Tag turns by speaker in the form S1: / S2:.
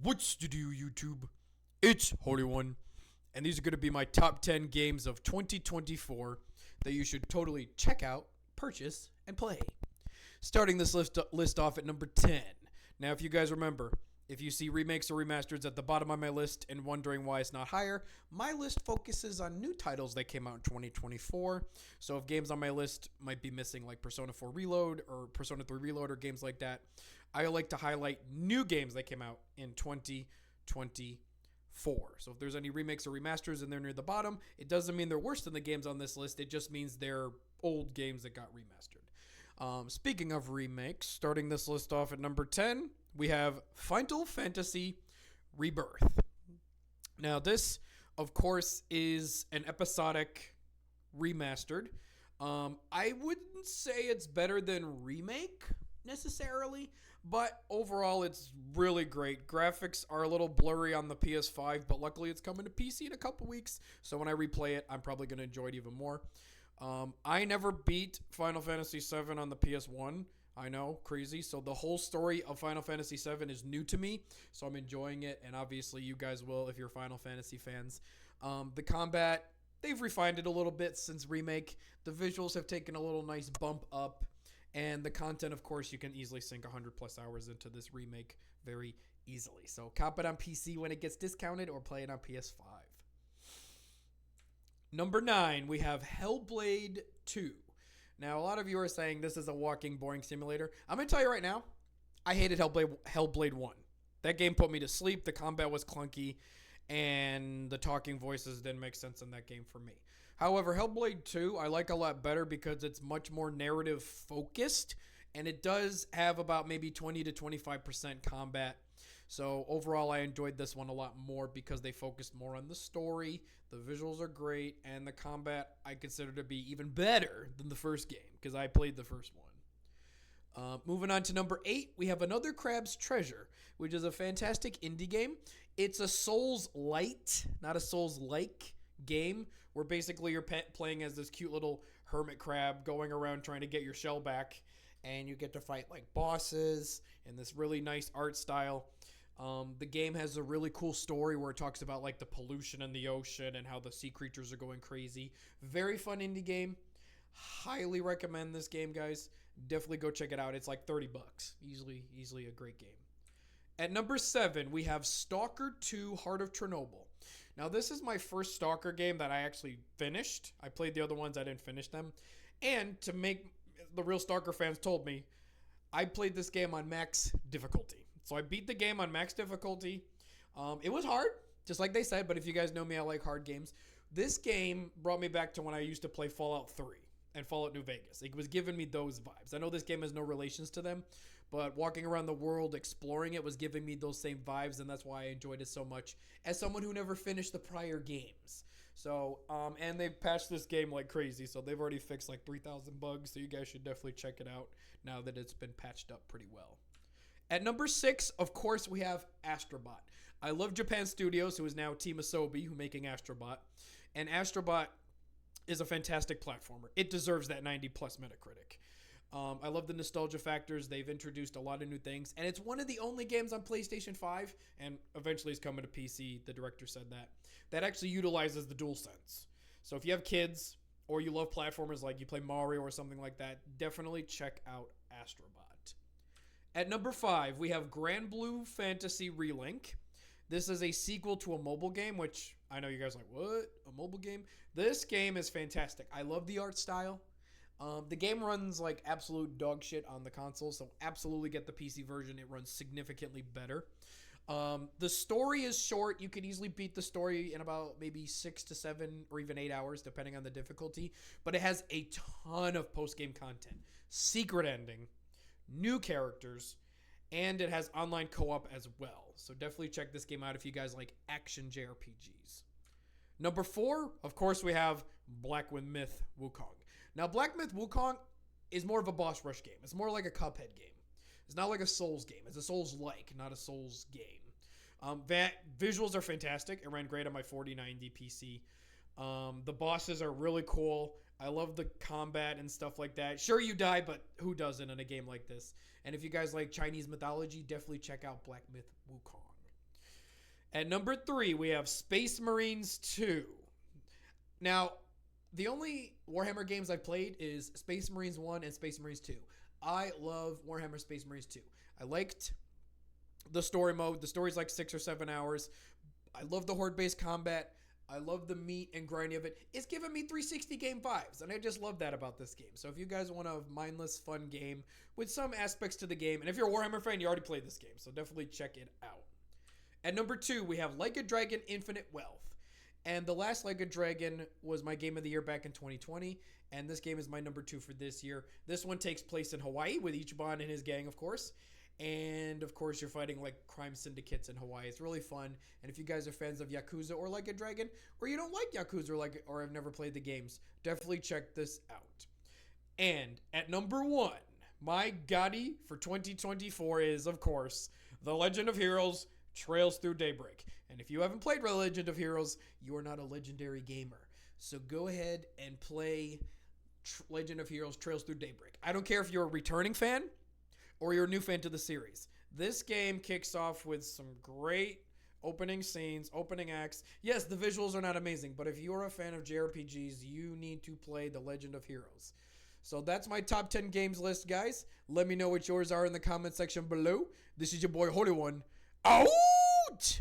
S1: What's to do, YouTube? It's Holyone, and these are going to be my top 10 games of 2024 that you should totally check out, purchase, and play. Starting this list off at number 10. Now, if you guys remember, if you see remakes or remasters at the bottom of my list and wondering why it's not higher, my list focuses on new titles that came out in 2024. So if games on my list might be missing like Persona 4 Reload or Persona 3 Reload or games like that, I like to highlight new games that came out in 2024. So if there's any remakes or remasters and they're near the bottom, it doesn't mean they're worse than the games on this list. It just means they're old games that got remastered. Speaking of remakes, starting this list off at number 10, we have Final Fantasy Rebirth. Now, this, of course, is an episodic remastered. I wouldn't say it's better than remake necessarily, but overall it's really great. Graphics are a little blurry on the PS5, but luckily it's coming to PC in a couple weeks, so when I replay it, I'm probably going to enjoy it even more. I never beat Final Fantasy VII on the PS1. I know, crazy. So the whole story of Final Fantasy VII is new to me, so I'm enjoying it, and obviously you guys will if you're Final Fantasy fans. The combat, they've refined it a little bit since remake. The visuals have taken a little nice bump up, and the content, of course, you can easily sink 100 plus hours into this remake very easily. So cop it on PC when it gets discounted or play it on PS5. Number 9, we have Hellblade II. Now, a lot of you are saying this is a walking, boring simulator. I'm going to tell you right now, I hated Hellblade 1. That game put me to sleep. The combat was clunky, and the talking voices didn't make sense in that game for me. However, Hellblade 2, I like a lot better because it's much more narrative focused, and it does have about maybe 20 to 25% combat. So overall, I enjoyed this one a lot more because they focused more on the story. The visuals are great, and the combat I consider to be even better than the first game because I played the first one. Moving on to number 8, we have another Krabs Treasure, which is a fantastic indie game. It's a Souls-light, not a Souls-like game, where basically you're playing as this cute little hermit crab going around trying to get your shell back, and you get to fight like bosses in this really nice art style. The game has a really cool story where it talks about like the pollution in the ocean and how the sea creatures are going crazy. Very fun indie game. Highly recommend this game, guys. Definitely go check it out. It's like $30. Easily a great game. At number 7, we have Stalker 2 Heart of Chernobyl. Now, this is my first Stalker game that I actually finished. I played the other ones. I didn't finish them. And to make the real Stalker fans told me, I played this game on max difficulty. So I beat the game on max difficulty. It was hard, just like they said, but if you guys know me, I like hard games. This game brought me back to when I used to play Fallout 3 and Fallout New Vegas. It was giving me those vibes. I know this game has no relations to them, but walking around the world, exploring it was giving me those same vibes, and that's why I enjoyed it so much as someone who never finished the prior games. So, and they've patched this game like crazy, so they've already fixed like 3,000 bugs, so you guys should definitely check it out now that it's been patched up pretty well. At number 6, of course, we have Astrobot. I love Japan Studios, who is now Team Asobi, who making Astrobot. And Astrobot is a fantastic platformer. It deserves that 90 plus Metacritic. I love the nostalgia factors. They've introduced a lot of new things. And it's one of the only games on PlayStation 5, and eventually it's coming to PC, the director said that actually utilizes the DualSense. So if you have kids or you love platformers like you play Mario or something like that, definitely check out Astrobot. At number 5, we have Grand Blue Fantasy Relink. This is a sequel to a mobile game, which I know you guys are like, what? A mobile game? This game is fantastic. I love the art style. The game runs like absolute dog shit on the console, so absolutely get the PC version. It runs significantly better. The story is short. You could easily beat the story in about maybe 6 to 7 or even 8 hours, depending on the difficulty. But it has a ton of post-game content. Secret ending. New characters, and it has online co-op as well. So definitely check this game out if you guys like action JRPGs. Number 4, of course, we have Black Myth Wukong. Now, Black Myth Wukong is more of a boss rush game. It's more like a Cuphead game. It's not like a Souls game. It's a Souls-like, not a Souls game. Visuals are fantastic. It ran great on my 4090 PC. The bosses are really cool. I love the combat and stuff like that. Sure, you die, but who doesn't in a game like this? And if you guys like Chinese mythology, definitely check out Black Myth Wukong. At number 3, we have Space Marines 2. Now, the only Warhammer games I've played is Space Marines 1 and Space Marines 2. I love Warhammer Space Marines 2. I liked the story mode. The story's like 6 or 7 hours. I love the horde-based combat. I love the meat and grinding of it. It's giving me 360 game vibes, and I just love that about this game. So if you guys want a mindless, fun game with some aspects to the game, and if you're a Warhammer fan, you already played this game, so definitely check it out. At number 2, we have Like a Dragon Infinite Wealth. And the last Like a Dragon was my game of the year back in 2020, and this game is my number 2 for this year. This one takes place in Hawaii with Ichiban and his gang, of course. And, of course, you're fighting, like, crime syndicates in Hawaii. It's really fun. And if you guys are fans of Yakuza or Like a Dragon, or you don't like Yakuza or have never played the games, definitely check this out. And at number 1, my goddie for 2024 is, of course, The Legend of Heroes Trails Through Daybreak. And if you haven't played Legend of Heroes, you are not a legendary gamer. So go ahead and play Legend of Heroes Trails Through Daybreak. I don't care if you're a returning fan or you're a new fan to the series. This game kicks off with some great opening scenes, opening acts. Yes, the visuals are not amazing, but if you're a fan of JRPGs, you need to play The Legend of Heroes. So that's my top 10 games list, guys. Let me know what yours are in the comment section below. This is your boy Holyone. Out!